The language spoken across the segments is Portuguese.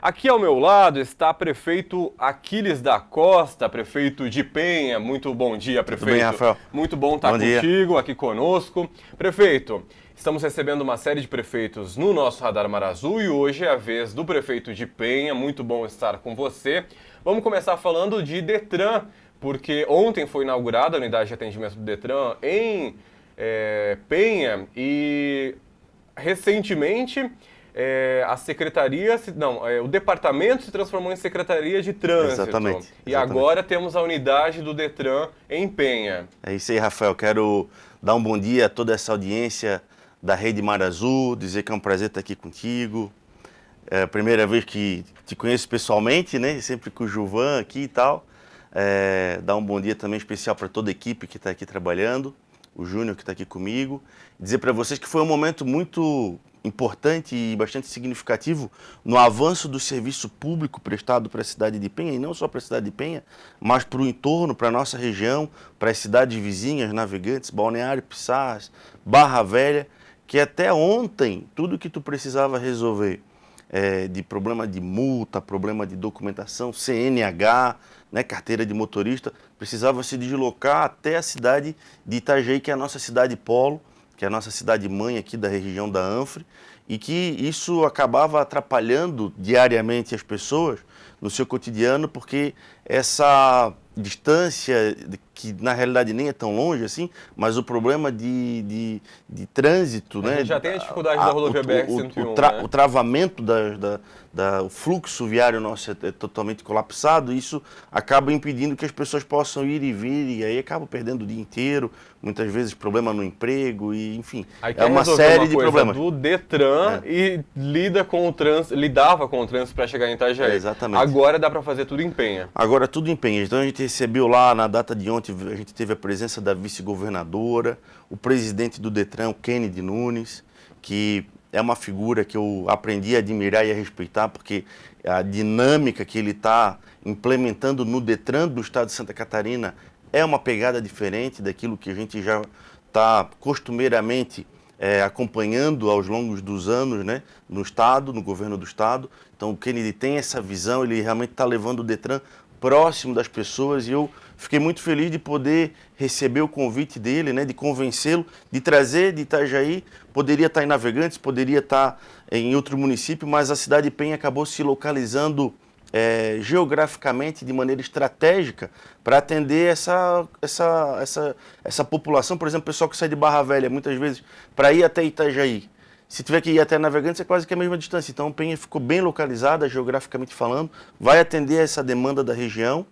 Aqui ao meu lado está prefeito Aquiles da Costa, prefeito de Penha. Muito bom dia, prefeito. Tudo bem, Rafael? Muito bom estar contigo, aqui conosco. Prefeito, estamos recebendo uma série de prefeitos no nosso Radar Mar Azul e hoje é a vez do prefeito de Penha. Muito bom estar com você. Vamos começar falando de Detran, porque ontem foi inaugurada a unidade de atendimento do Detran em Penha e recentemente a secretaria, o departamento se transformou em secretaria de trânsito. Exatamente. E agora temos a unidade do Detran em Penha. É isso aí, Rafael. Quero dar um bom dia a toda essa audiência da Rede Mar Azul, dizer que é um prazer estar aqui contigo. É a primeira vez que te conheço pessoalmente, né? Sempre com o Gilvan aqui e tal. Dar um bom dia também especial para toda a equipe que está aqui trabalhando, o Júnior que está aqui comigo. Dizer para vocês que foi um momento muito importante e bastante significativo no avanço do serviço público prestado para a cidade de Penha, e não só para a cidade de Penha, mas para o entorno, para a nossa região, para as cidades vizinhas, Navegantes, Balneário, Pissarras, Barra Velha, que até ontem, tudo que tu precisava resolver, de problema de multa, problema de documentação, CNH, né, carteira de motorista, precisava se deslocar até a cidade de Itajaí, que é a nossa cidade polo, que é a nossa cidade mãe aqui da região da Anfre, e que isso acabava atrapalhando diariamente as pessoas no seu cotidiano, porque essa distância, que na realidade nem é tão longe assim, mas o problema de trânsito, A né? gente já tem a dificuldade da rodovia BR-101, O travamento o fluxo viário nosso é totalmente colapsado, e isso acaba impedindo que as pessoas possam ir e vir, e aí acabam perdendo o dia inteiro, muitas vezes problema no emprego, e enfim, é uma série de problemas. Do Detran e lidava com o trânsito para chegar em Itajaí. Exatamente. Agora dá para fazer tudo em Penha. Agora tudo em Penha. Então a gente recebeu lá, na data de ontem, a gente teve a presença da vice-governadora, o presidente do Detran, o Kennedy Nunes, que é uma figura que eu aprendi a admirar e a respeitar, porque a dinâmica que ele está implementando no Detran do estado de Santa Catarina é uma pegada diferente daquilo que a gente já está costumeiramente acompanhando aos longos dos anos, né, no estado, no governo do estado. Então o Kennedy tem essa visão, ele realmente está levando o Detran próximo das pessoas, e eu fiquei muito feliz de poder receber o convite dele, né, de convencê-lo, de trazer de Itajaí. Poderia estar em Navegantes, poderia estar em outro município, mas a cidade de Penha acabou se localizando geograficamente de maneira estratégica para atender essa população. Por exemplo, o pessoal que sai de Barra Velha, muitas vezes, para ir até Itajaí. Se tiver que ir até Navegantes, é quase que a mesma distância. Então, Penha ficou bem localizada, geograficamente falando, vai atender essa demanda da região.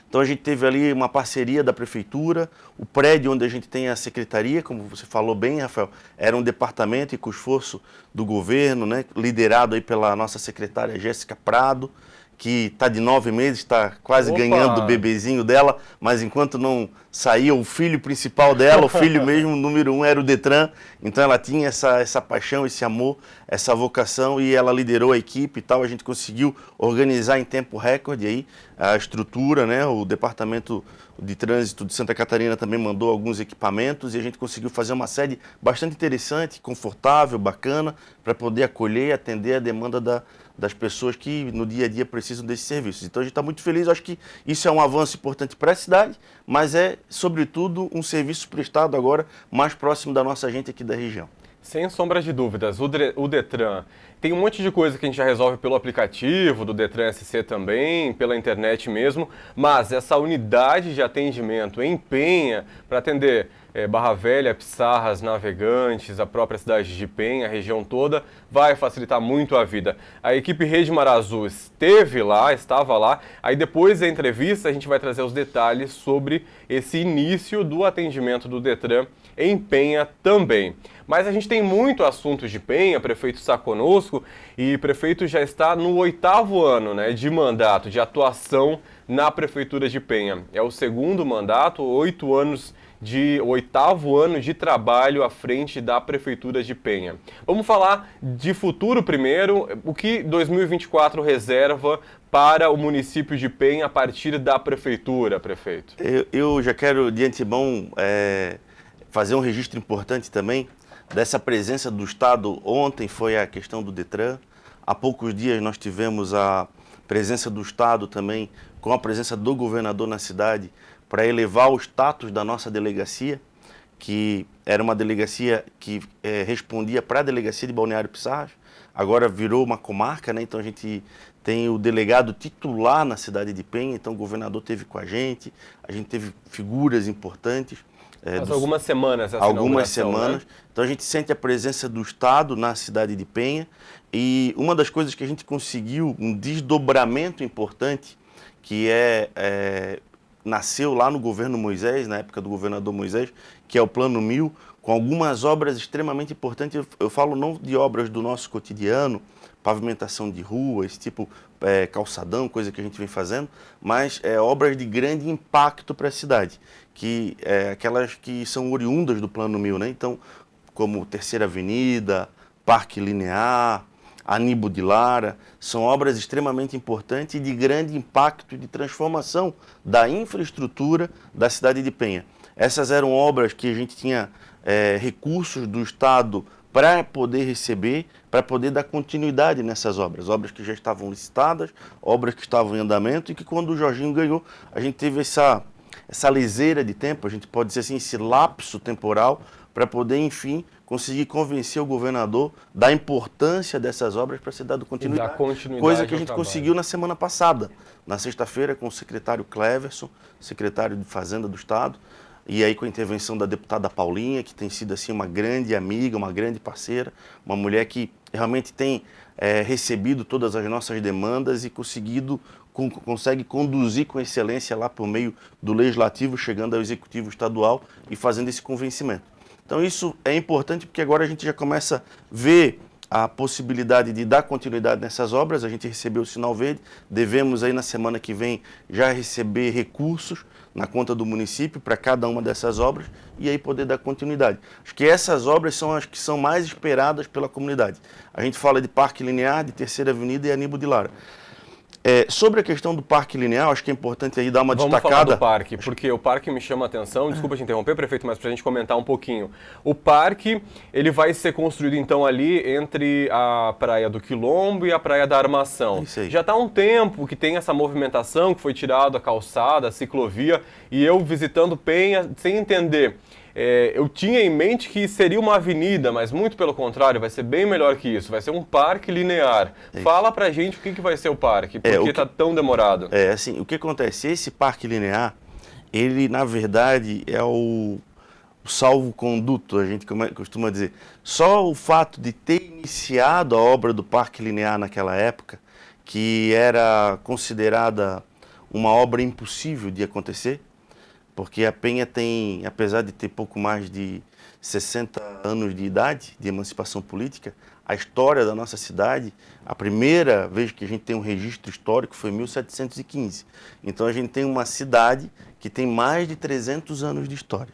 Então, a gente teve ali uma parceria da prefeitura, o prédio onde a gente tem a secretaria, como você falou bem, Rafael, era um departamento e com o esforço do governo, né, liderado aí pela nossa secretária Jéssica Prado, que está de 9 meses, está quase ganhando o bebezinho dela, mas enquanto não saía o filho principal dela, o filho mesmo, número 1, era o Detran. Então ela tinha essa paixão, esse amor, essa vocação, e ela liderou a equipe e tal. A gente conseguiu organizar em tempo recorde aí a estrutura, né? O Departamento de Trânsito de Santa Catarina também mandou alguns equipamentos, e a gente conseguiu fazer uma sede bastante interessante, confortável, bacana, para poder acolher e atender a demanda das pessoas que no dia a dia precisam desses serviços. Então a gente está muito feliz, eu acho que isso é um avanço importante para a cidade, mas é, sobretudo, um serviço prestado agora mais próximo da nossa gente aqui da região. Sem sombra de dúvidas, o Detran tem um monte de coisa que a gente já resolve pelo aplicativo do Detran SC também, pela internet mesmo, mas essa unidade de atendimento em Penha para atender Barra Velha, Pissarras, Navegantes, a própria cidade de Penha, a região toda, vai facilitar muito a vida. A equipe Rede Mar Azul estava lá, aí depois da entrevista a gente vai trazer os detalhes sobre esse início do atendimento do Detran em Penha também. Mas a gente tem muito assunto de Penha, prefeito está conosco, e o prefeito já está no 8º ano, né, de mandato, de atuação na prefeitura de Penha. É o segundo mandato, 8º ano de trabalho à frente da prefeitura de Penha. Vamos falar de futuro primeiro, o que 2024 reserva para o município de Penha a partir da prefeitura, prefeito? Eu já quero, de antemão, fazer um registro importante também dessa presença do Estado. Ontem foi a questão do Detran, Há poucos dias nós tivemos a presença do Estado também, com a presença do governador na cidade, para elevar o status da nossa delegacia, que era uma delegacia que respondia para a delegacia de Balneário Pissarras, agora virou uma comarca, né? Então a gente tem o delegado titular na cidade de Penha, então o governador esteve com a gente teve figuras importantes. Faz algumas semanas essa Algumas inauguração, semanas. né? Então a gente sente a presença do Estado na cidade de Penha e uma das coisas que a gente conseguiu, um desdobramento importante, que nasceu lá no governo Moisés, na época do governador Moisés, que é o Plano 1000, com algumas obras extremamente importantes. Eu falo não de obras do nosso cotidiano, pavimentação de rua, esse tipo, calçadão, coisa que a gente vem fazendo, mas obras de grande impacto para a cidade, que aquelas que são oriundas do Plano 1000, né? Então, como Terceira Avenida, Parque Linear, Aníbal de Lara, são obras extremamente importantes e de grande impacto de transformação da infraestrutura da cidade de Penha. Essas eram obras que a gente tinha recursos do Estado para poder receber, para poder dar continuidade nessas obras. Obras que já estavam licitadas, obras que estavam em andamento e que quando o Jorginho ganhou, a gente teve essa liseira de tempo, a gente pode dizer assim, esse lapso temporal, para poder, enfim, conseguir convencer o governador da importância dessas obras para ser dado continuidade. Coisa que a gente conseguiu na semana passada, na sexta-feira, com o secretário Cleverson, secretário de Fazenda do Estado, e aí com a intervenção da deputada Paulinha, que tem sido assim uma grande amiga, uma grande parceira, uma mulher que realmente tem recebido todas as nossas demandas e consegue conduzir com excelência lá por meio do Legislativo, chegando ao Executivo Estadual e fazendo esse convencimento. Então isso é importante porque agora a gente já começa a ver a possibilidade de dar continuidade nessas obras. A gente recebeu o sinal verde, devemos aí na semana que vem já receber recursos na conta do município para cada uma dessas obras e aí poder dar continuidade. Acho que essas obras são as que são mais esperadas pela comunidade. A gente fala de Parque Linear, de Terceira Avenida e Aníbal de Lara. Sobre a questão do Parque Linear, acho que é importante aí dar uma destacada. Vamos falar do parque, porque o parque me chama a atenção. Desculpa te interromper, prefeito, mas para a gente comentar um pouquinho. O parque, ele vai ser construído então ali entre a Praia do Quilombo e a Praia da Armação. Isso aí. Já está há um tempo que tem essa movimentação, que foi tirado a calçada, a ciclovia, e eu visitando Penha, sem entender. Eu tinha em mente que seria uma avenida, mas muito pelo contrário, vai ser bem melhor que isso. Vai ser um parque linear. Fala pra gente o que vai ser o parque, por que está tão demorado. Assim, o que acontece? Esse parque linear, ele na verdade é o salvo-conduto, a gente costuma dizer. Só o fato de ter iniciado a obra do parque linear naquela época, que era considerada uma obra impossível de acontecer, porque a Penha tem, apesar de ter pouco mais de 60 anos de idade de emancipação política, a história da nossa cidade, a primeira vez que a gente tem um registro histórico foi em 1715. Então a gente tem uma cidade que tem mais de 300 anos de história.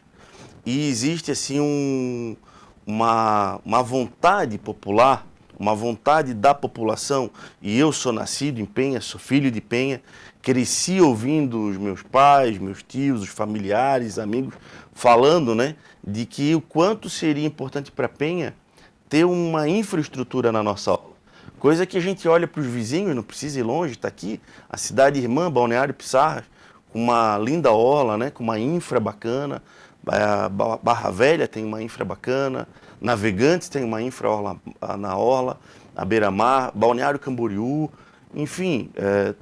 E existe assim uma vontade popular, uma vontade da população, e eu sou nascido em Penha, sou filho de Penha, cresci ouvindo os meus pais, meus tios, os familiares, amigos, falando, né, de que o quanto seria importante para Penha ter uma infraestrutura na nossa aula. Coisa que a gente olha para os vizinhos, não precisa ir longe, está aqui, a cidade irmã, Balneário Pissarras, com uma linda orla, né, com uma infra bacana, a Barra Velha tem uma infra bacana, Navegantes tem uma infra na orla, a Beira-Mar, Balneário Camboriú, enfim,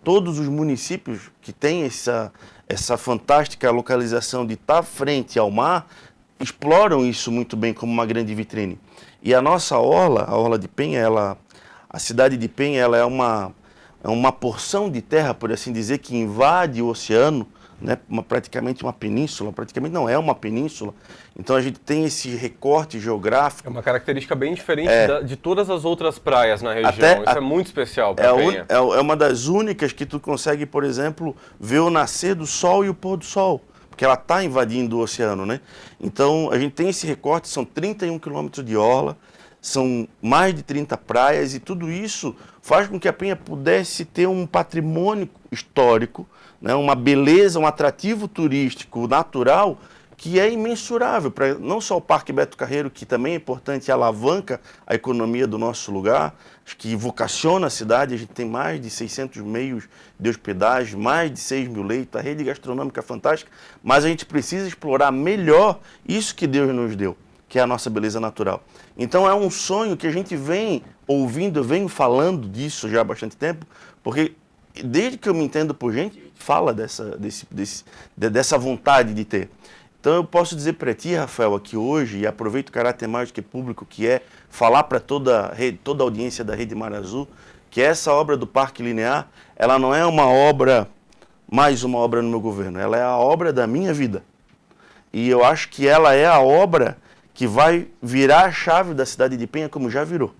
todos os municípios que têm essa fantástica localização de estar frente ao mar, exploram isso muito bem como uma grande vitrine. E a nossa orla, a orla de Penha, a cidade de Penha, ela é uma porção de terra, por assim dizer, que invade o oceano, né, praticamente uma península, praticamente não é uma península, então a gente tem esse recorte geográfico. É uma característica bem diferente de todas as outras praias na região, isso é muito especial para Penha. É uma das únicas que tu consegue, por exemplo, ver o nascer do sol e o pôr do sol, porque ela está invadindo o oceano, né? Então a gente tem esse recorte, são 31 quilômetros de orla, são mais de 30 praias e tudo isso faz com que a Penha pudesse ter um patrimônio histórico, né, uma beleza, um atrativo turístico natural que é imensurável, para não só o Parque Beto Carreiro, que também é importante e alavanca a economia do nosso lugar, que vocaciona a cidade. A gente tem mais de 600 meios de hospedagem, mais de 6 mil leitos, a rede gastronômica é fantástica, mas a gente precisa explorar melhor isso que Deus nos deu, que é a nossa beleza natural. Então é um sonho que a gente vem ouvindo, eu venho falando disso já há bastante tempo, porque desde que eu me entendo por gente, fala dessa vontade de ter. Então eu posso dizer para ti, Rafael, aqui hoje, e aproveito o caráter mais do que público, que é falar para toda a audiência da Rede Mar Azul, que essa obra do Parque Linear, ela não é uma obra, mais uma obra no meu governo, ela é a obra da minha vida. E eu acho que ela é a obra que vai virar a chave da cidade de Penha, como já virou,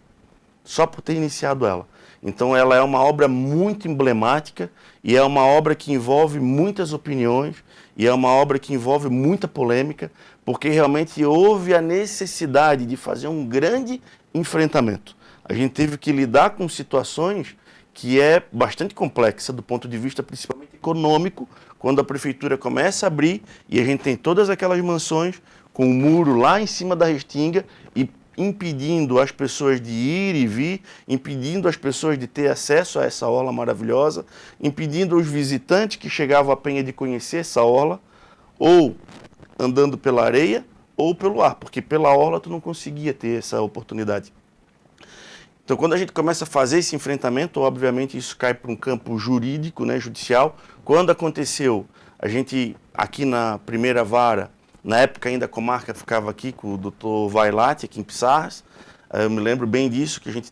só por ter iniciado ela. Então ela é uma obra muito emblemática e é uma obra que envolve muitas opiniões e é uma obra que envolve muita polêmica, porque realmente houve a necessidade de fazer um grande enfrentamento. A gente teve que lidar com situações que é bastante complexa do ponto de vista principalmente econômico, quando a prefeitura começa a abrir e a gente tem todas aquelas mansões com o muro lá em cima da restinga e impedindo as pessoas de ir e vir, impedindo as pessoas de ter acesso a essa orla maravilhosa, impedindo os visitantes que chegavam à Penha de conhecer essa orla, ou andando pela areia ou pelo ar, porque pela orla tu não conseguia ter essa oportunidade. Então, quando a gente começa a fazer esse enfrentamento, obviamente isso cai para um campo jurídico, né, judicial. Quando aconteceu, a gente, aqui na primeira vara, na época ainda a comarca ficava aqui com o doutor Vailate, aqui em Pissarras. Eu me lembro bem disso, que a gente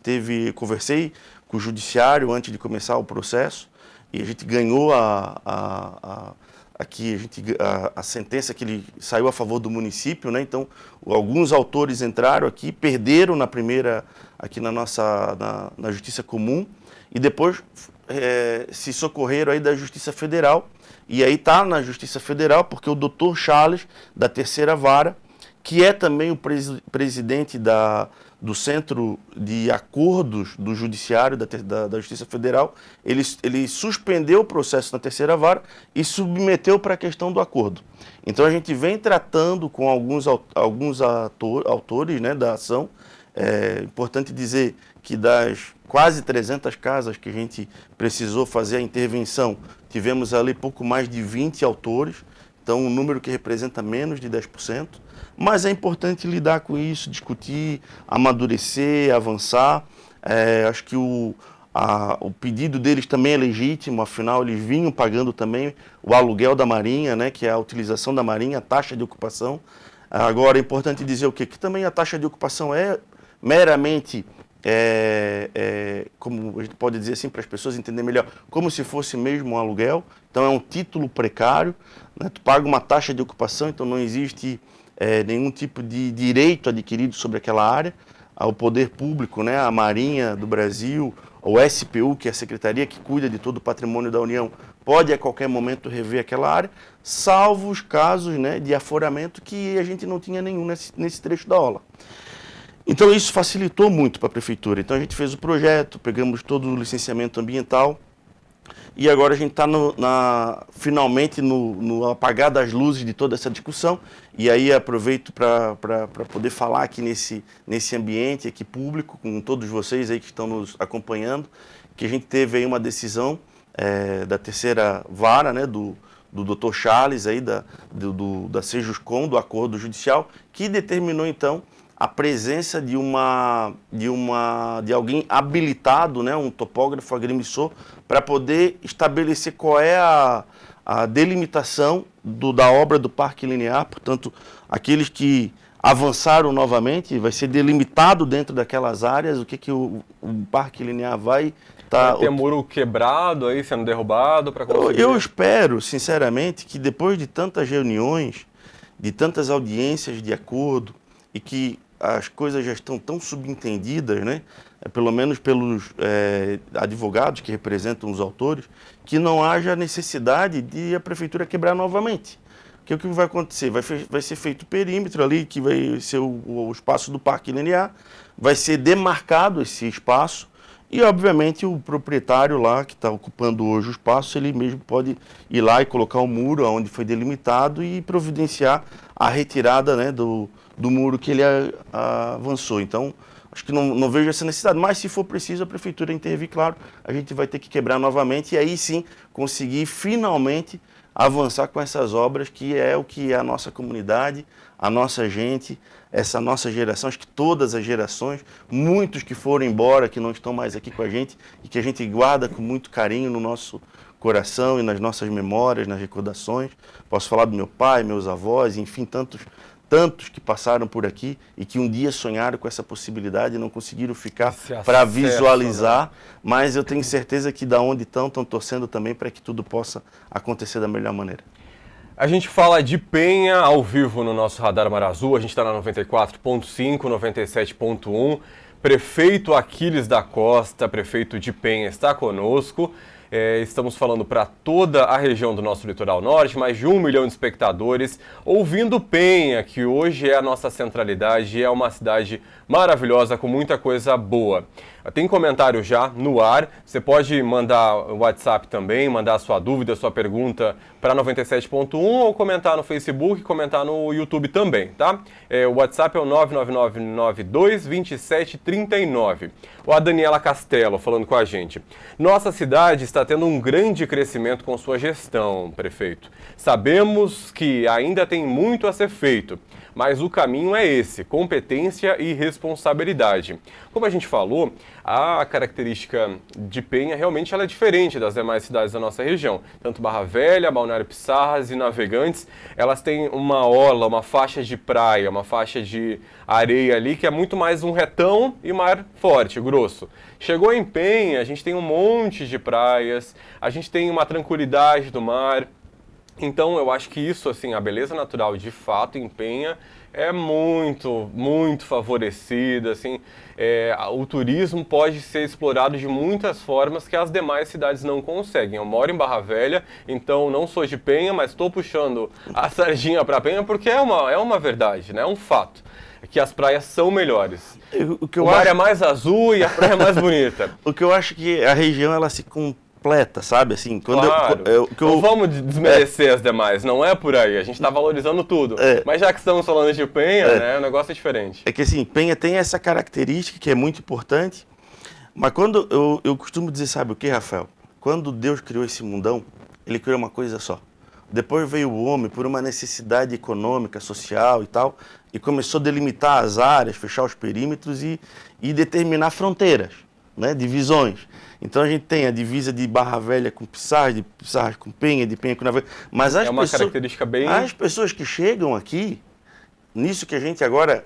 conversei com o judiciário antes de começar o processo, e a gente ganhou a sentença que ele saiu a favor do município, né? Então, alguns autores entraram aqui, perderam na primeira, aqui na Justiça Comum, e depois se socorreram aí da Justiça Federal. E aí está na Justiça Federal, porque o doutor Charles, da terceira vara, que é também o presidente do Centro de Acordos do Judiciário da Justiça Federal, ele suspendeu o processo na terceira vara e submeteu para a questão do acordo. Então a gente vem tratando com alguns autores, né, da ação. É importante dizer que das quase 300 casas que a gente precisou fazer a intervenção, tivemos ali pouco mais de 20 autores, então um número que representa menos de 10%, mas é importante lidar com isso, discutir, amadurecer, avançar. Acho que o pedido deles também é legítimo, afinal eles vinham pagando também o aluguel da Marinha, né, que é a utilização da Marinha, a taxa de ocupação. Agora é importante dizer o quê? Que também a taxa de ocupação é meramente, como a gente pode dizer assim, para as pessoas entenderem melhor, como se fosse mesmo um aluguel. Então é um título precário, né? Tu paga uma taxa de ocupação, então não existe nenhum tipo de direito adquirido sobre aquela área. O poder público, né? A Marinha do Brasil, o SPU, que é a Secretaria que cuida de todo o patrimônio da União, pode a qualquer momento rever aquela área, salvo os casos, né, de aforamento que a gente não tinha nenhum nesse trecho da orla. Então isso facilitou muito para a prefeitura. Então a gente fez o projeto, pegamos todo o licenciamento ambiental e agora a gente está finalmente no apagar das luzes de toda essa discussão. E aí aproveito para poder falar aqui nesse ambiente aqui público, com todos vocês aí que estão nos acompanhando, que a gente teve aí uma decisão da terceira vara, né, do Dr. Charles, aí, da Sejuscom, do acordo judicial, que determinou então a presença de alguém habilitado, né, um topógrafo agrimensor, para poder estabelecer qual é a delimitação da obra do Parque Linear. Portanto, aqueles que avançaram novamente, vai ser delimitado dentro daquelas áreas o que o Parque Linear vai estar... Vai ter muro quebrado aí, sendo derrubado para conseguir... Eu espero, sinceramente, que depois de tantas reuniões, de tantas audiências de acordo, e que as coisas já estão tão subentendidas, né? Pelo menos pelos advogados que representam os autores, que não haja necessidade de a prefeitura quebrar novamente. Porque o que vai acontecer? Vai ser feito o perímetro ali, que vai ser o espaço do Parque Linear, vai ser demarcado esse espaço, E, obviamente, o proprietário lá, que está ocupando hoje o espaço, ele mesmo pode ir lá e colocar um muro onde foi delimitado e providenciar a retirada, né, do muro que ele avançou. Então, acho que não vejo essa necessidade, mas se for preciso a prefeitura intervir, claro, a gente vai ter que quebrar novamente e aí sim conseguir finalmente avançar com essas obras, que é o que é a nossa comunidade, a nossa gente, essa nossa geração, acho que todas as gerações, muitos que foram embora, que não estão mais aqui com a gente e que a gente guarda com muito carinho no nosso coração e nas nossas memórias, nas recordações. Posso falar do meu pai, meus avós, enfim, tantos que passaram por aqui e que um dia sonharam com essa possibilidade e não conseguiram ficar para visualizar, né? Mas eu tenho certeza que da onde estão torcendo também para que tudo possa acontecer da melhor maneira. A gente fala de Penha ao vivo no nosso Radar Mar Azul, a gente está na 94.5, 97.1. Prefeito Aquiles da Costa, prefeito de Penha, está conosco. Estamos falando para toda a região do nosso litoral norte, mais de 1 milhão de espectadores, ouvindo Penha, que hoje é a nossa centralidade, é uma cidade maravilhosa, com muita coisa boa. Tem comentário já no ar, você pode mandar o WhatsApp também, mandar a sua dúvida, a sua pergunta para 97.1 ou comentar no Facebook, comentar no YouTube também, tá? O WhatsApp é o 999922739. A Daniela Castelo falando com a gente. Nossa cidade está tendo um grande crescimento com sua gestão, prefeito. Sabemos que ainda tem muito a ser feito, mas o caminho é esse, competência e responsabilidade. Como a gente falou, a característica de Penha realmente ela é diferente das demais cidades da nossa região. Tanto Barra Velha, Balneário Pissarras e Navegantes, elas têm uma orla, uma faixa de praia, uma faixa de areia ali, que é muito mais um retão e mar forte, grosso. Chegou em Penha, a gente tem um monte de praias, a gente tem uma tranquilidade do mar. Então, eu acho que isso, assim, a beleza natural de fato em Penha é muito, muito favorecida, assim, o turismo pode ser explorado de muitas formas que as demais cidades não conseguem. Eu moro em Barra Velha, então não sou de Penha, mas estou puxando a sardinha para Penha porque é uma verdade, né? É um fato, que as praias são melhores. O mar é mais azul e a praia é mais bonita. O que eu acho que a região, ela se completa, sabe? Assim, quando claro. Não vamos desmerecer as demais, não é por aí. A gente está valorizando tudo. Mas já que estamos falando de Penha, né, o negócio é diferente. É que assim, Penha tem essa característica que é muito importante, mas quando eu costumo dizer, sabe o que, Rafael? Quando Deus criou esse mundão, ele criou uma coisa só. Depois veio o homem por uma necessidade econômica, social e tal, e começou a delimitar as áreas, fechar os perímetros e determinar fronteiras, né, divisões. Então a gente tem a divisa de Barra Velha com Pissarras, de Pissarras com Penha, de Penha com Navegantes. Mas característica bem... As pessoas que chegam aqui, nisso que a gente agora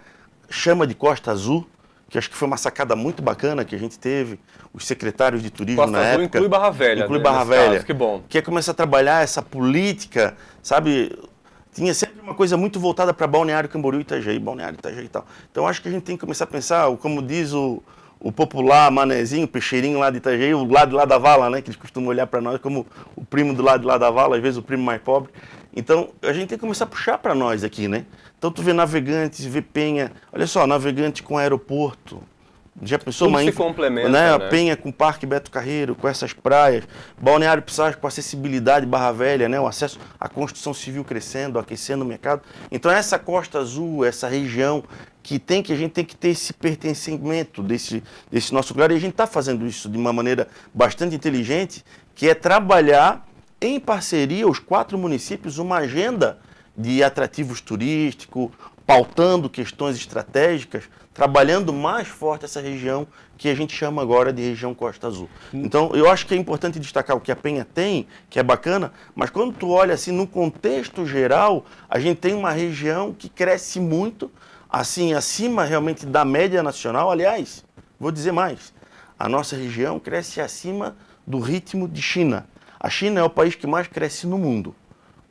chama de Costa Azul, que acho que foi uma sacada muito bacana que a gente teve, os secretários de turismo Costa na Azul época... inclui Barra Velha. Inclui Barra Velha. Caso, que bom. Que é começar a trabalhar essa política, sabe... Tinha sempre uma coisa muito voltada para Balneário Camboriú e Itajaí, Balneário Itajaí e tal. Então acho que a gente tem que começar a pensar, como diz o popular manezinho, o peixeirinho lá de Itajaí, o lado de lá da vala, né? Que eles costumam olhar para nós como o primo do lado de lá da vala, às vezes o primo mais pobre. Então a gente tem que começar a puxar para nós aqui, né? Então tu vê Navegantes, vê Penha, olha só, Navegantes com aeroporto. Já pensou, tudo se complementa, né? A né? Penha com o Parque Beto Carreiro, com essas praias, Balneário Pissarras com acessibilidade, Barra Velha, né? O acesso à construção civil crescendo, aquecendo o mercado. Então essa Costa Azul, essa região que a gente tem que ter esse pertencimento desse nosso lugar, e a gente está fazendo isso de uma maneira bastante inteligente, que é trabalhar em parceria, os 4 municípios, uma agenda de atrativos turísticos, pautando questões estratégicas, trabalhando mais forte essa região que a gente chama agora de região Costa Azul. Então, eu acho que é importante destacar o que a Penha tem, que é bacana, mas quando tu olha assim, no contexto geral, a gente tem uma região que cresce muito, assim, acima realmente da média nacional. Aliás, vou dizer mais, a nossa região cresce acima do ritmo de China. A China é o país que mais cresce no mundo,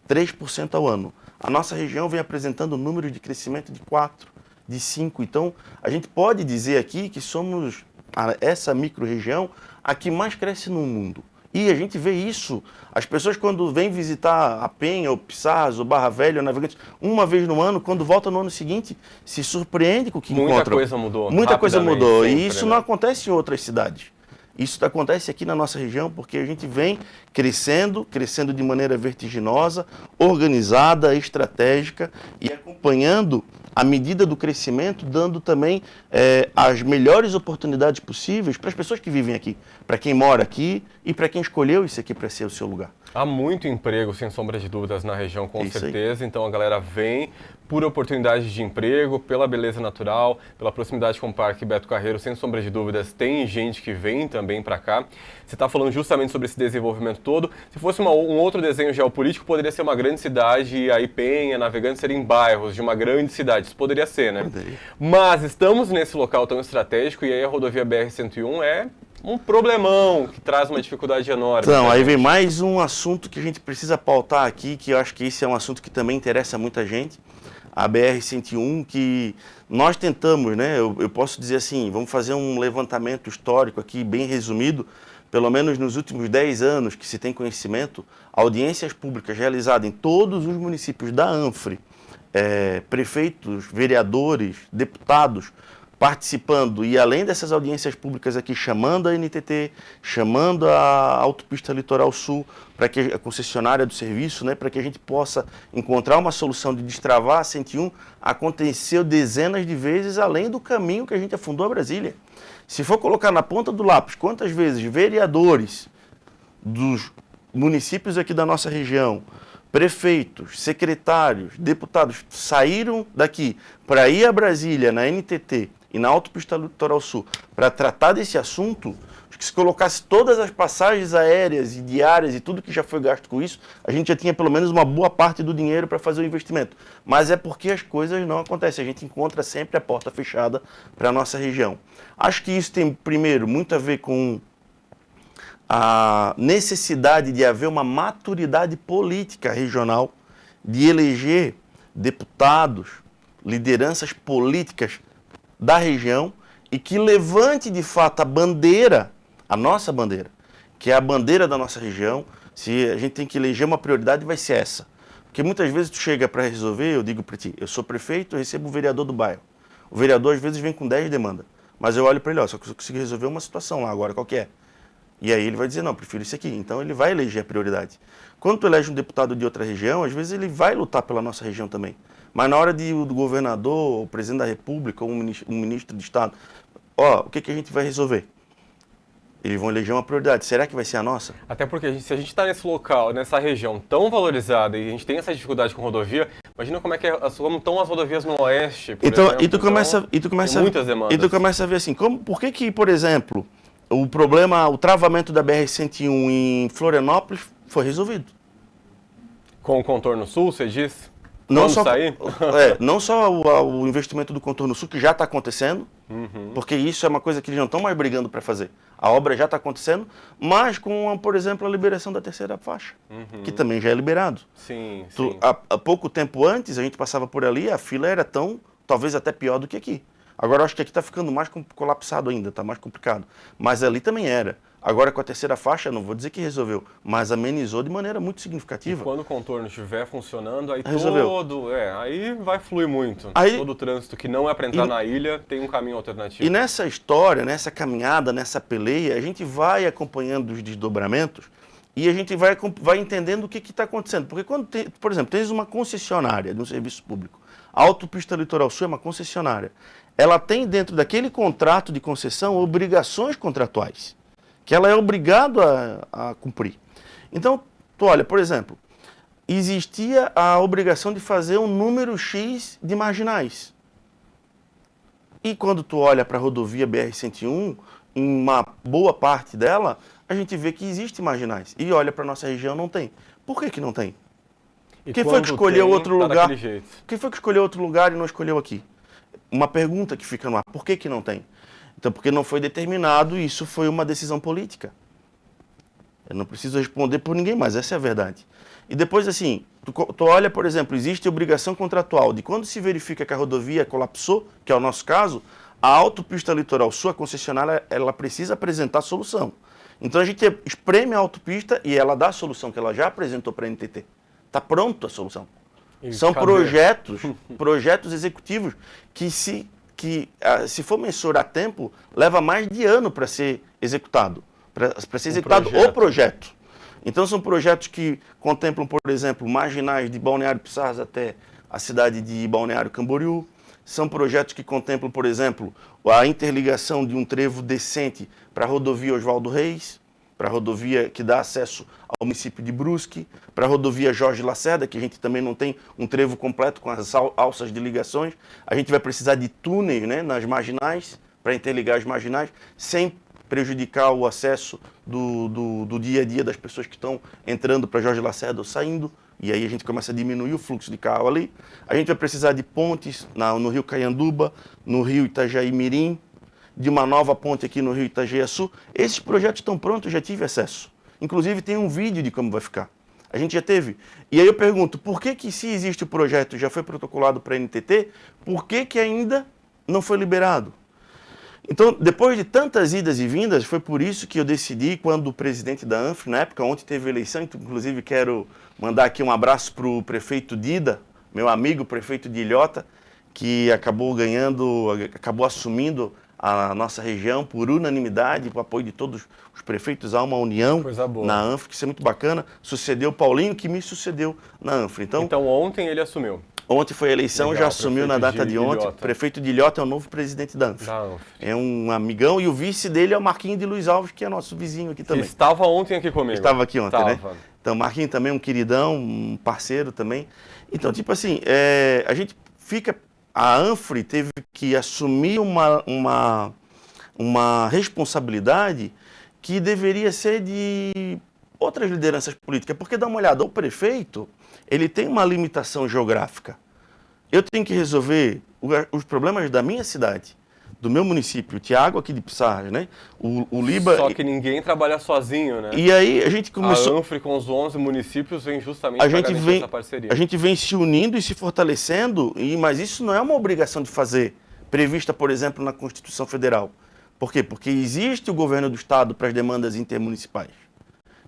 3% ao ano. A nossa região vem apresentando números de crescimento de 4, de 5. Então, a gente pode dizer aqui que somos essa micro-região a que mais cresce no mundo. E a gente vê isso. As pessoas, quando vêm visitar a Penha, o Pissarras, o Barra Velha, o Navegantes, uma vez no ano, quando volta no ano seguinte, se surpreende com o que encontra. Muita coisa mudou. Muita coisa mudou. Sempre, e isso né? não acontece em outras cidades. Isso acontece aqui na nossa região porque a gente vem crescendo de maneira vertiginosa, organizada, estratégica e acompanhando a medida do crescimento, dando também as melhores oportunidades possíveis para as pessoas que vivem aqui, para quem mora aqui e para quem escolheu isso aqui para ser o seu lugar. Há muito emprego, sem sombra de dúvidas, na região, com certeza. Aí. Então a galera vem por oportunidades de emprego, pela beleza natural, pela proximidade com o Parque Beto Carreiro, sem sombra de dúvidas, tem gente que vem também para cá. Você está falando justamente sobre esse desenvolvimento todo. Se fosse um outro desenho geopolítico, poderia ser uma grande cidade e aí Penha, Navegantes seriam bairros de uma grande cidade. Isso poderia ser, né? Poderia. Mas estamos nesse local tão estratégico e aí a rodovia BR-101 é um problemão que traz uma dificuldade enorme. Então, aí vem mais um assunto que a gente precisa pautar aqui, que eu acho que esse é um assunto que também interessa muita gente. A BR-101, que nós tentamos, né? Eu posso dizer assim, vamos fazer um levantamento histórico aqui, bem resumido, pelo menos nos últimos 10 anos que se tem conhecimento, audiências públicas realizadas em todos os municípios da ANFRE, prefeitos, vereadores, deputados, participando, e além dessas audiências públicas aqui, chamando a NTT, chamando a Autopista Litoral Sul, para que a concessionária do serviço, né, para que a gente possa encontrar uma solução de destravar a 101, aconteceu dezenas de vezes, além do caminho que a gente afundou a Brasília. Se for colocar na ponta do lápis quantas vezes vereadores dos municípios aqui da nossa região, prefeitos, secretários, deputados saíram daqui para ir a Brasília, na NTT e na Autopista Litoral Sul, para tratar desse assunto, acho que se colocasse todas as passagens aéreas e diárias e tudo que já foi gasto com isso, a gente já tinha pelo menos uma boa parte do dinheiro para fazer o investimento. Mas é porque as coisas não acontecem, a gente encontra sempre a porta fechada para a nossa região. Acho que isso tem, primeiro, muito a ver com a necessidade de haver uma maturidade política regional, de eleger deputados, lideranças políticas da região e que levante de fato a bandeira, a nossa bandeira, que é a bandeira da nossa região. Se a gente tem que eleger uma prioridade, vai ser essa. Porque muitas vezes tu chega para resolver, eu digo para ti, eu sou prefeito, eu recebo o vereador do bairro. O vereador às vezes vem com 10 demandas, mas eu olho para ele, ó, só que eu consigo resolver uma situação lá agora, qual que é? E aí ele vai dizer, não, prefiro isso aqui. Então ele vai eleger a prioridade. Quando tu elege um deputado de outra região, às vezes ele vai lutar pela nossa região também. Mas na hora do governador, o presidente da república, ou um ministro de estado, ó, o que a gente vai resolver? Eles vão eleger uma prioridade. Será que vai ser a nossa? Até porque se a gente está nesse local, nessa região tão valorizada e a gente tem essa dificuldade com rodovia, imagina como como estão as rodovias no oeste, por exemplo. E tu começa muitas demandas. E tu começa a ver assim, por que, por exemplo, o travamento da BR-101 em Florianópolis foi resolvido? Com o contorno sul, você diz? Não só o investimento do contorno sul, que já está acontecendo, porque isso é uma coisa que eles não estão mais brigando para fazer. A obra já está acontecendo, mas com, por exemplo, a liberação da terceira faixa, que também já é liberado. Sim. Há pouco tempo antes, a gente passava por ali, a fila era talvez até pior do que aqui. Agora eu acho que aqui está ficando mais colapsado ainda, está mais complicado. Mas ali também era. Agora com a terceira faixa, não vou dizer que resolveu, mas amenizou de maneira muito significativa. E quando o contorno estiver funcionando, aí resolveu. Aí vai fluir muito. Aí, todo o trânsito que não é para entrar na ilha tem um caminho alternativo. E nessa história, nessa caminhada, nessa peleia, a gente vai acompanhando os desdobramentos e a gente vai entendendo o que está acontecendo. Porque quando, por exemplo, tens uma concessionária de um serviço público, a Autopista Litoral Sul é uma concessionária. Ela tem dentro daquele contrato de concessão obrigações contratuais, que ela é obrigada a cumprir. Então, tu olha, por exemplo, existia a obrigação de fazer um número X de marginais. E quando tu olha para a rodovia BR-101, em uma boa parte dela, a gente vê que existe marginais. E olha para a nossa região, não tem. Por que não tem? Quem foi que escolheu outro lugar? Quem foi que escolheu outro lugar e não escolheu aqui? Uma pergunta que fica no ar. Por que não tem? Então, porque não foi determinado e isso foi uma decisão política. Eu não preciso responder por ninguém mais, essa é a verdade. E depois, assim, tu olha, por exemplo, existe obrigação contratual de quando se verifica que a rodovia colapsou, que é o nosso caso, a Autopista Litoral Sul, a concessionária, ela precisa apresentar a solução. Então a gente espreme a autopista e ela dá a solução que ela já apresentou para a NTT. Está pronta a solução. São projetos executivos que se que, se for mensurar tempo, leva mais de ano para ser executado, para ser executado o projeto. Então são projetos que contemplam, por exemplo, marginais de Balneário Piçarras até a cidade de Balneário Camboriú. São projetos que contemplam, por exemplo, a interligação de um trevo decente para a rodovia Oswaldo Reis, para a rodovia que dá acesso ao município de Brusque, para a rodovia Jorge Lacerda, que a gente também não tem um trevo completo com as alças de ligações. A gente vai precisar de túneis, né, nas marginais, para interligar as marginais, sem prejudicar o acesso do dia a dia das pessoas que estão entrando para Jorge Lacerda ou saindo. E aí a gente começa a diminuir o fluxo de carro ali. A gente vai precisar de pontes no Rio Caianduba, no Rio Itajaí-Mirim, de uma nova ponte aqui no Rio Itajaí-Açu. Esses projetos estão prontos, já tive acesso. Inclusive tem um vídeo de como vai ficar. A gente já teve. E aí eu pergunto, por que se existe o projeto, já foi protocolado para a NTT, por que ainda não foi liberado? Então, depois de tantas idas e vindas, foi por isso que eu decidi, quando o presidente da ANFRE, na época, ontem teve eleição, inclusive quero mandar aqui um abraço para o prefeito Dida, meu amigo prefeito de Ilhota, que acabou assumindo a nossa região por unanimidade, com o apoio de todos os prefeitos, há uma união na ANFRE, que isso é muito bacana. Sucedeu o Paulinho, que me sucedeu na ANFRE. Então ontem ele assumiu. Ontem foi a eleição, legal, já assumiu na data de ontem. O prefeito de Ilhota é o novo presidente da ANFRE. É um amigão e o vice dele é o Marquinhos de Luiz Alves, que é nosso vizinho aqui também. Que estava ontem aqui comigo. Estava aqui ontem, né? Então, Marquinhos também é um queridão, um parceiro também. Então, tipo assim, a gente fica... A ANFRE teve que assumir uma responsabilidade que deveria ser de outras lideranças políticas. Porque dá uma olhada, o prefeito, ele tem uma limitação geográfica. Eu tenho que resolver os problemas da minha cidade, do meu município, o Tiago aqui de Piçarras, né? O Liba... Só que ninguém trabalha sozinho, né? E aí a gente começou... A ANFRE com os 11 municípios vem justamente para garantir essa parceria. A gente vem se unindo e se fortalecendo, mas isso não é uma obrigação de fazer, prevista, por exemplo, na Constituição Federal. Por quê? Porque existe o governo do Estado para as demandas intermunicipais.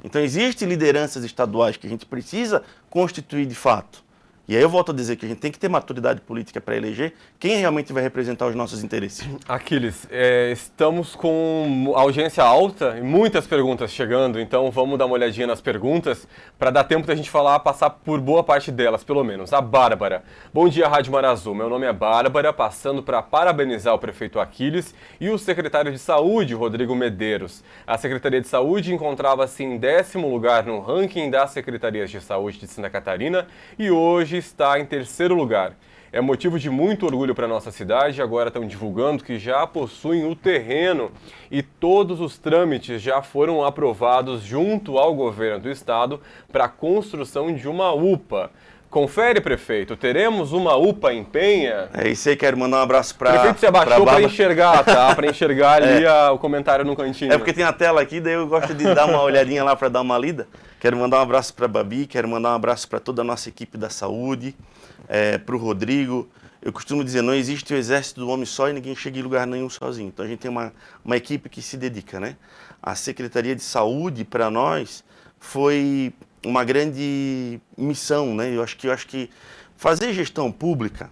Então existem lideranças estaduais que a gente precisa constituir de fato. E aí eu volto a dizer que a gente tem que ter maturidade política para eleger quem realmente vai representar os nossos interesses. Aquiles, estamos com audiência alta e muitas perguntas chegando, então vamos dar uma olhadinha nas perguntas para dar tempo da gente passar por boa parte delas, pelo menos. A Bárbara. Bom dia, Rádio Marazu. Meu nome é Bárbara, passando para parabenizar o prefeito Aquiles e o secretário de Saúde, Rodrigo Medeiros. A Secretaria de Saúde encontrava-se em 10º lugar no ranking das Secretarias de Saúde de Santa Catarina e hoje está em 3º lugar. É motivo de muito orgulho para a nossa cidade. Agora estão divulgando que já possuem o terreno e todos os trâmites já foram aprovados junto ao governo do estado para a construção de uma UPA. Confere, prefeito, teremos uma UPA em Penha? É isso aí, quero mandar um abraço para... O prefeito se abaixou para enxergar, tá? Para enxergar ali o comentário no cantinho. É porque tem a tela aqui, daí eu gosto de dar uma olhadinha lá para dar uma lida. Quero mandar um abraço para a Babi, quero mandar um abraço para toda a nossa equipe da saúde, para o Rodrigo. Eu costumo dizer, não existe o exército do homem só e ninguém chega em lugar nenhum sozinho. Então a gente tem uma equipe que se dedica, né? A Secretaria de Saúde, para nós, foi uma grande missão, né? Eu acho que fazer gestão pública,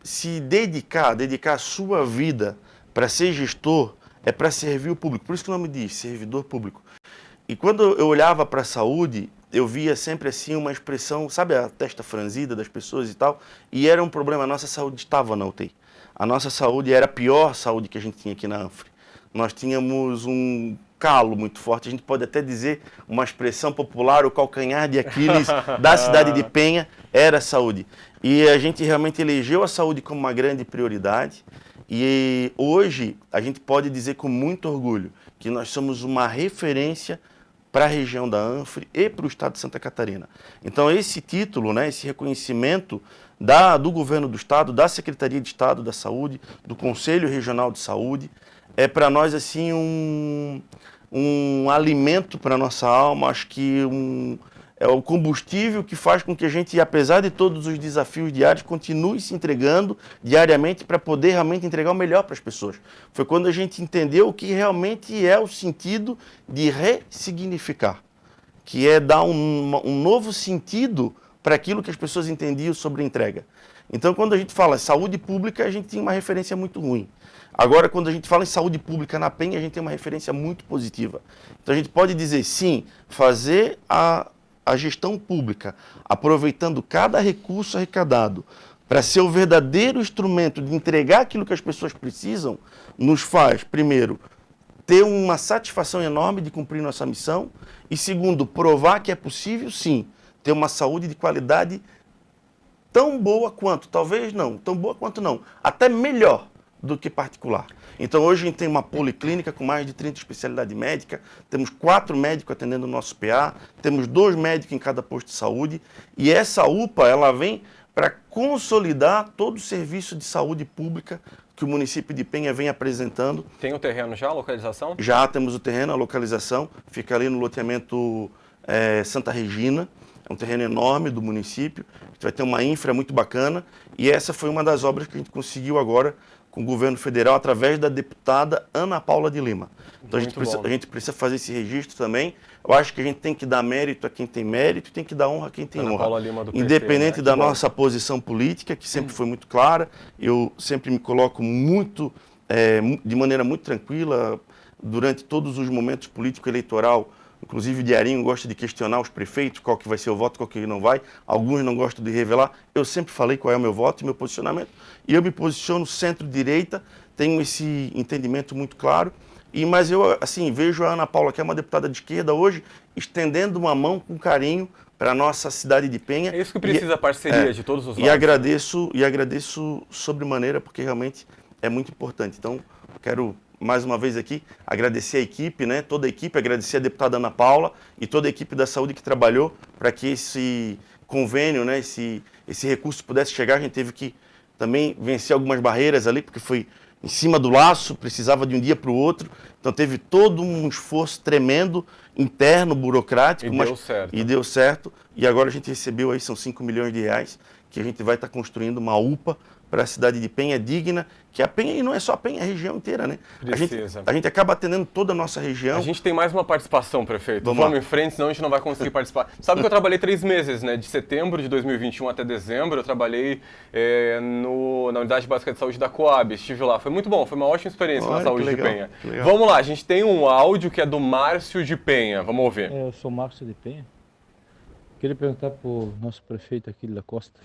se dedicar a sua vida para ser gestor, é para servir o público. Por isso que o nome diz, servidor público. E quando eu olhava para a saúde, eu via sempre assim uma expressão, sabe, a testa franzida das pessoas e tal, e era um problema, a nossa saúde estava na UTI. A nossa saúde era a pior saúde que a gente tinha aqui na ANFRE. Nós tínhamos um calo muito forte, a gente pode até dizer uma expressão popular, o calcanhar de Aquiles da cidade de Penha era a saúde. E a gente realmente elegeu a saúde como uma grande prioridade e hoje a gente pode dizer com muito orgulho que nós somos uma referência para a região da ANFRE e para o estado de Santa Catarina. Então esse título, né, esse reconhecimento do governo do estado, da Secretaria de Estado da Saúde, do Conselho Regional de Saúde, é para nós assim um alimento para a nossa alma, acho que é o combustível que faz com que a gente, apesar de todos os desafios diários, continue se entregando diariamente para poder realmente entregar o melhor para as pessoas. Foi quando a gente entendeu o que realmente é o sentido de ressignificar, que é dar um novo sentido para aquilo que as pessoas entendiam sobre entrega. Então, quando a gente fala em saúde pública, a gente tem uma referência muito ruim. Agora, quando a gente fala em saúde pública na Penha, a gente tem uma referência muito positiva. Então, a gente pode dizer, sim, fazer a gestão pública, aproveitando cada recurso arrecadado para ser o verdadeiro instrumento de entregar aquilo que as pessoas precisam, nos faz, primeiro, ter uma satisfação enorme de cumprir nossa missão e, segundo, provar que é possível, sim, ter uma saúde de qualidade tão boa quanto, talvez não, tão boa quanto não, até melhor do que particular. Então hoje a gente tem uma policlínica com mais de 30 especialidades médicas, temos 4 médicos atendendo o nosso PA, temos 2 médicos em cada posto de saúde e essa UPA ela vem para consolidar todo o serviço de saúde pública que o município de Penha vem apresentando. Tem o terreno já, a localização? Já temos o terreno, a localização, fica ali no loteamento Santa Regina, é um terreno enorme do município, a gente vai ter uma infra muito bacana e essa foi uma das obras que a gente conseguiu agora com o governo federal através da deputada Ana Paula de Lima. Então a gente precisa fazer esse registro também. Eu acho que a gente tem que dar mérito a quem tem mérito e tem que dar honra a quem tem Ana honra. Paula Lima do PT, Independente né? da nossa posição política, que sempre foi muito clara, eu sempre me coloco muito, de maneira muito tranquila, durante todos os momentos político-eleitoral. Inclusive o Diarinho gosta de questionar os prefeitos, qual que vai ser o voto, qual que não vai. Alguns não gostam de revelar. Eu sempre falei qual é o meu voto e meu posicionamento. E eu me posiciono centro-direita, tenho esse entendimento muito claro. Mas eu, assim, vejo a Ana Paula, que é uma deputada de esquerda hoje, estendendo uma mão com carinho para a nossa cidade de Penha. É isso que precisa, a parceria de todos os lados. E agradeço sobremaneira, porque realmente é muito importante. Então, quero mais uma vez aqui agradecer a equipe, né, toda a equipe, agradecer a deputada Ana Paula e toda a equipe da saúde que trabalhou para que esse convênio, né, esse recurso pudesse chegar. A gente teve que também vencer algumas barreiras ali, porque foi em cima do laço, precisava de um dia para o outro. Então teve todo um esforço tremendo, interno, burocrático. Deu certo. E deu certo. E agora a gente recebeu aí, são 5 milhões de reais, que a gente vai estar construindo uma UPA para a cidade de Penha digna, que a Penha, e não é só a Penha, é a região inteira, né? A gente acaba atendendo toda a nossa região. A gente tem mais uma participação, prefeito. Vamos em frente, senão a gente não vai conseguir participar. Sabe que eu trabalhei 3 meses, né? De setembro de 2021 até dezembro, eu trabalhei na Unidade Básica de Saúde da Coab. Estive lá, foi muito bom, foi uma ótima experiência na saúde de Penha. Vamos lá, a gente tem um áudio que é do Márcio de Penha, vamos ouvir. Eu sou Márcio de Penha. Queria perguntar para o nosso prefeito aqui da Costa,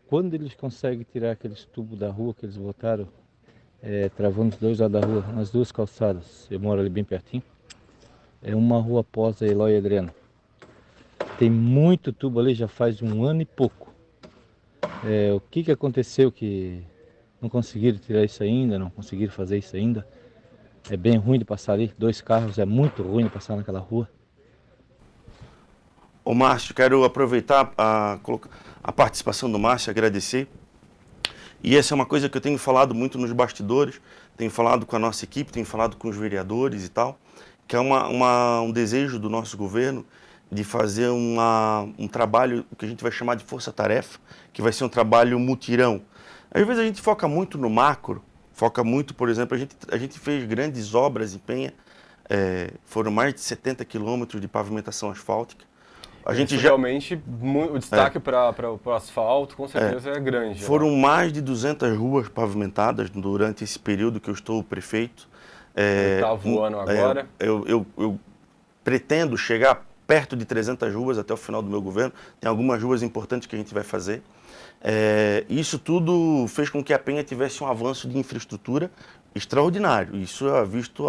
quando eles conseguem tirar aqueles tubos da rua que eles botaram, travando os 2 lados da rua, nas 2 calçadas. Eu moro ali bem pertinho. É uma rua após a Eloy Adriano. Tem muito tubo ali, já faz 1 ano e pouco. O que aconteceu que não conseguiram tirar isso ainda, não conseguiram fazer isso ainda? É bem ruim de passar ali, 2 carros, é muito ruim de passar naquela rua. Ô Márcio, quero aproveitar a participação do Márcio, agradecer. E essa é uma coisa que eu tenho falado muito nos bastidores, tenho falado com a nossa equipe, tenho falado com os vereadores e tal, que é um desejo do nosso governo de fazer um trabalho que a gente vai chamar de força-tarefa, que vai ser um trabalho mutirão. Às vezes a gente foca muito no macro, foca muito, por exemplo, a gente fez grandes obras em Penha, foram mais de 70 quilômetros de pavimentação asfáltica. Realmente, o destaque para o asfalto, com certeza, é grande. Foram mais de 200 ruas pavimentadas durante esse período que eu estou prefeito. Está voando agora. Eu pretendo chegar perto de 300 ruas até o final do meu governo. Tem algumas ruas importantes que a gente vai fazer. Isso tudo fez com que a Penha tivesse um avanço de infraestrutura extraordinário. Isso é visto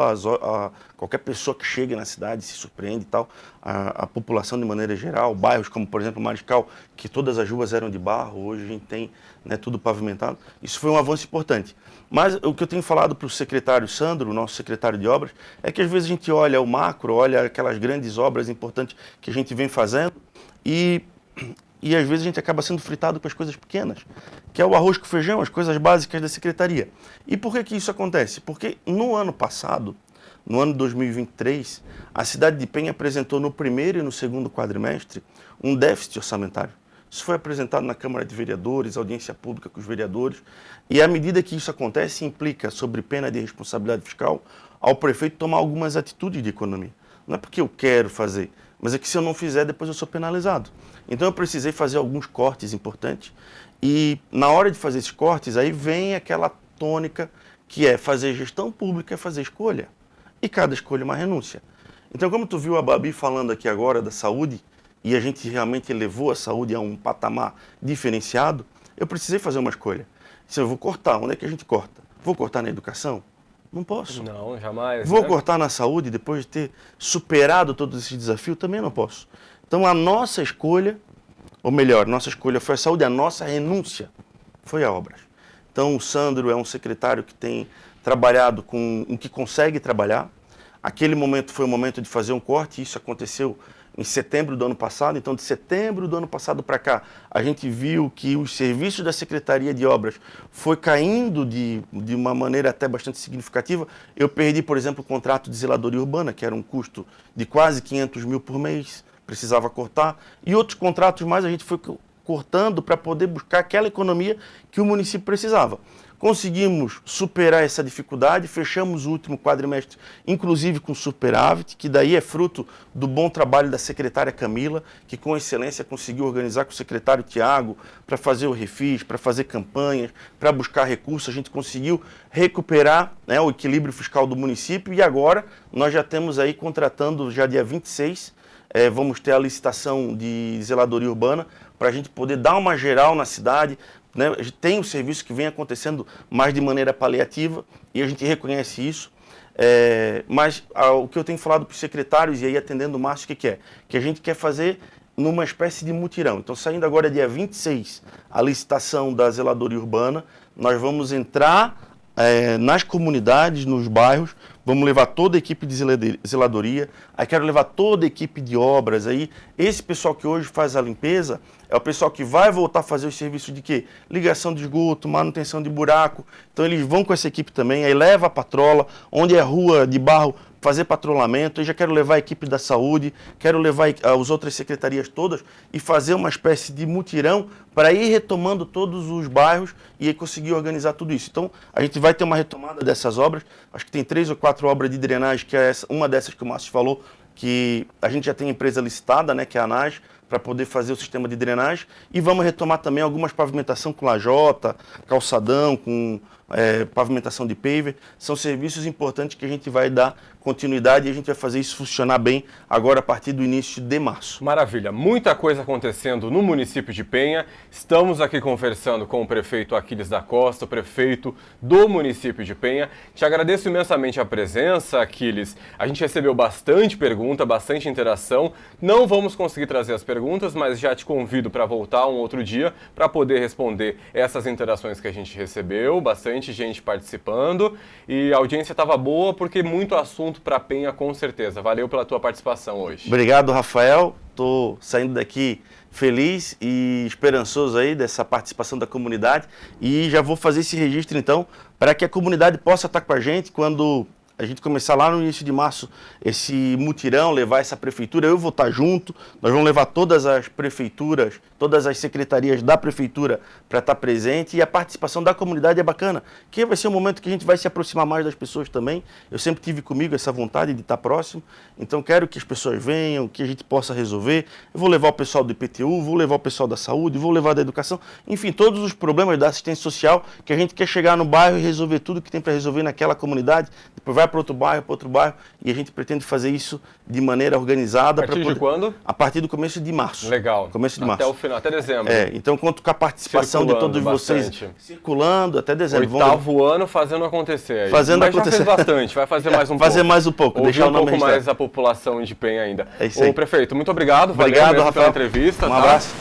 qualquer pessoa que chega na cidade se surpreende e tal. A população de maneira geral, bairros como, por exemplo, Mariscal, que todas as ruas eram de barro, hoje a gente tem, né, tudo pavimentado. Isso foi um avanço importante. Mas o que eu tenho falado para o secretário Sandro, o nosso secretário de obras, é que às vezes a gente olha o macro, olha aquelas grandes obras importantes que a gente vem fazendo e às vezes a gente acaba sendo fritado com as coisas pequenas, que é o arroz com feijão, as coisas básicas da secretaria. E por que isso acontece? Porque no ano passado, no ano de 2023, a cidade de Penha apresentou no primeiro e no segundo quadrimestre um déficit orçamentário. Isso foi apresentado na Câmara de Vereadores, audiência pública com os vereadores, e à medida que isso acontece, implica, sobre pena de responsabilidade fiscal, ao prefeito tomar algumas atitudes de economia. Não é porque eu quero fazer, mas é que se eu não fizer, depois eu sou penalizado. Então eu precisei fazer alguns cortes importantes e na hora de fazer esses cortes, aí vem aquela tônica que é fazer gestão pública, é fazer escolha. E cada escolha é uma renúncia. Então, como tu viu a Babi falando aqui agora da saúde, e a gente realmente levou a saúde a um patamar diferenciado, eu precisei fazer uma escolha. Se eu vou cortar, onde é que a gente corta? Vou cortar na educação? Não posso. Não, jamais. Vou cortar na saúde depois de ter superado todos esses desafios? Também não posso. Então, a nossa escolha, ou melhor, nossa escolha foi a saúde, a nossa renúncia foi a obras. Então, o Sandro é um secretário que tem trabalhado com o que consegue trabalhar. Aquele momento foi o momento de fazer um corte, isso aconteceu em setembro do ano passado. Então, de setembro do ano passado para cá, a gente viu que os serviços da Secretaria de Obras foi caindo de uma maneira até bastante significativa. Eu perdi, por exemplo, o contrato de zeladoria urbana, que era um custo de quase 500 mil por mês, precisava cortar. E outros contratos mais a gente foi cortando para poder buscar aquela economia que o município precisava. Conseguimos superar essa dificuldade, fechamos o último quadrimestre, inclusive com superávit, que daí é fruto do bom trabalho da secretária Camila, que com excelência conseguiu organizar com o secretário Tiago para fazer o refis, para fazer campanhas, para buscar recursos. A gente conseguiu recuperar, né, o equilíbrio fiscal do município e agora nós já temos aí contratando, já dia 26, vamos ter a licitação de zeladoria urbana para a gente poder dar uma geral na cidade. Né? A gente tem um serviço que vem acontecendo mais de maneira paliativa e a gente reconhece isso. Mas o que eu tenho falado para os secretários, e aí atendendo o Márcio, o que é? Que a gente quer fazer numa espécie de mutirão. Então, saindo agora dia 26, a licitação da zeladoria urbana, nós vamos entrar nas comunidades, nos bairros, vamos levar toda a equipe de zeladoria, aí quero levar toda a equipe de obras aí. Esse pessoal que hoje faz a limpeza é o pessoal que vai voltar a fazer os serviços de quê? Ligação de esgoto, manutenção de buraco. Então eles vão com essa equipe também, aí leva a patrola, onde é rua de barro, fazer patrulhamento. Eu já quero levar a equipe da saúde, quero levar as outras secretarias todas e fazer uma espécie de mutirão para ir retomando todos os bairros e aí conseguir organizar tudo isso. Então, a gente vai ter uma retomada dessas obras. Acho que tem 3 ou 4 obras de drenagem, que é uma dessas que o Márcio falou, que a gente já tem a empresa licitada, né, que é a ANAS, para poder fazer o sistema de drenagem. E vamos retomar também algumas pavimentação com lajota, calçadão, com pavimentação de paver. São serviços importantes que a gente vai dar continuidade e a gente vai fazer isso funcionar bem agora a partir do início de março. Maravilha, muita coisa acontecendo no município de Penha. Estamos aqui conversando com o prefeito Aquiles da Costa, o prefeito do município de Penha. Te agradeço imensamente a presença, Aquiles. A gente recebeu bastante pergunta, bastante interação. Não vamos conseguir trazer as perguntas, mas já te convido para voltar um outro dia para poder responder essas interações que a gente recebeu. Bastante gente participando e a audiência estava boa porque muito assunto para Penha, com certeza. Valeu pela tua participação hoje. Obrigado, Rafael. Estou saindo daqui feliz e esperançoso aí dessa participação da comunidade e já vou fazer esse registro então para que a comunidade possa estar com a gente quando a gente começar lá no início de março esse mutirão, levar essa prefeitura. Eu vou estar junto, nós vamos levar todas as prefeituras, todas as secretarias da prefeitura para estar presente, e a participação da comunidade é bacana, que vai ser um momento que a gente vai se aproximar mais das pessoas também. Eu sempre tive comigo essa vontade de estar próximo, então quero que as pessoas venham, que a gente possa resolver. Eu vou levar o pessoal do IPTU, vou levar o pessoal da saúde, vou levar da educação, enfim, todos os problemas da assistência social, que a gente quer chegar no bairro e resolver tudo que tem para resolver naquela comunidade, depois vai para outro bairro, e a gente pretende fazer isso de maneira organizada. A partir de quando? A partir do começo de março. Legal. Começo de março. Até o final, até dezembro. Então conto com a participação de todos vocês circulando até dezembro. 8º ano fazendo acontecer aí. Fazendo Mas acontecer. Já fez bastante, vai fazer mais um pouco. Fazer mais um pouco, deixar o nome pouco registrado. mais a população de Penha ainda. É isso aí. Ô, prefeito, muito obrigado. Obrigado, Valeu Rafael. pela entrevista. Um abraço.